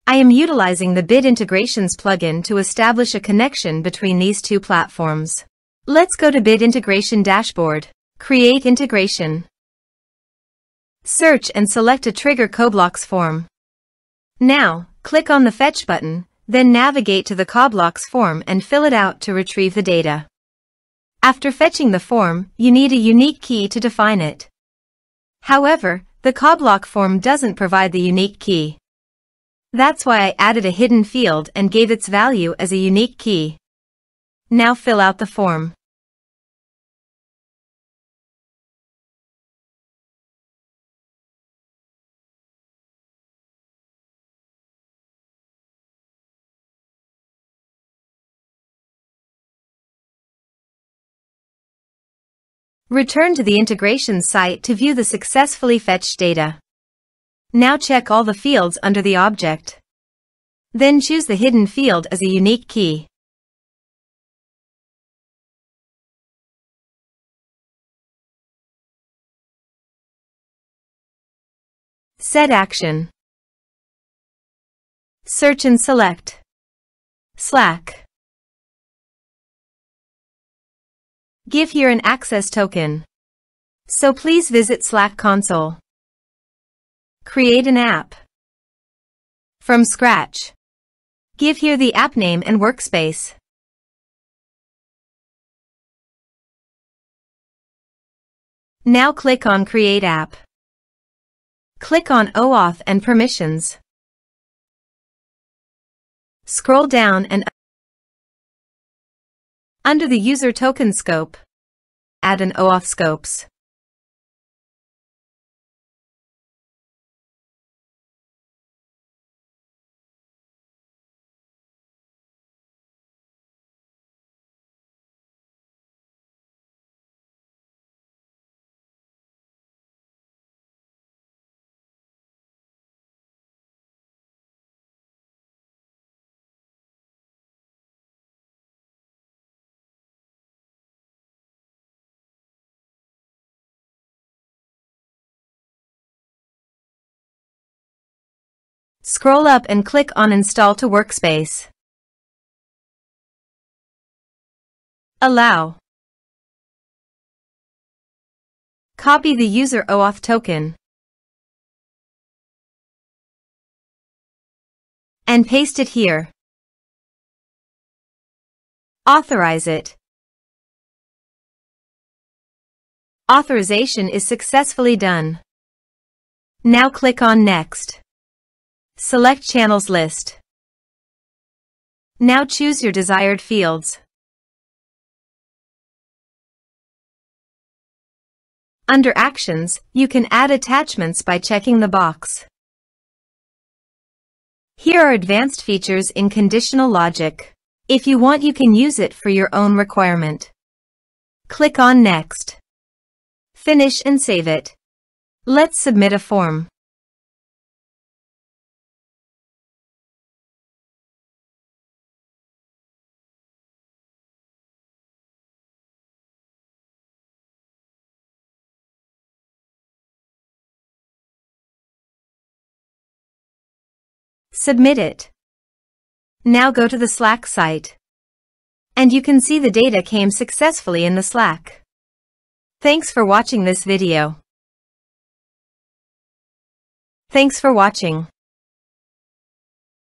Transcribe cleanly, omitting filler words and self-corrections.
I am utilizing the Bit Integrations plugin to establish a connection between these two platforms. Let's go to Bit Integration Dashboard. Create integration. Search and select a trigger CoBlocks form. Now, click on the Fetch button, then navigate to the CoBlocks form and fill it out to retrieve the data. After fetching the form, you need a unique key to define it. However, the CoBlock form doesn't provide the unique key. That's why I added a hidden field and gave its value as a unique key. Now fill out the form. Return to the integration site to view the successfully fetched data. Now check all the fields under the object. Then choose the hidden field as a unique key. Set action. Search and select Slack. Give here an access token. So please visit Slack console. Create an app. From scratch. Give here the app name and workspace. Now click on Create App. Click on OAuth and Permissions. Scroll down and under the User Token scope, add an OAuth scopes. Scroll up and click on Install to Workspace. Allow. Copy the user OAuth token and paste it here. Authorize it. Authorization is successfully done. Now click on Next. Select Channels list. Now choose your desired fields. Under Actions, you can add attachments by checking the box. Here are advanced features in conditional logic. If you want, you can use it for your own requirement. Click on Next. Finish and save it. Let's submit a form. Submit it. Now go to the Slack site. And you can see the data came successfully in the Slack. Thanks for watching this video. Thanks for watching.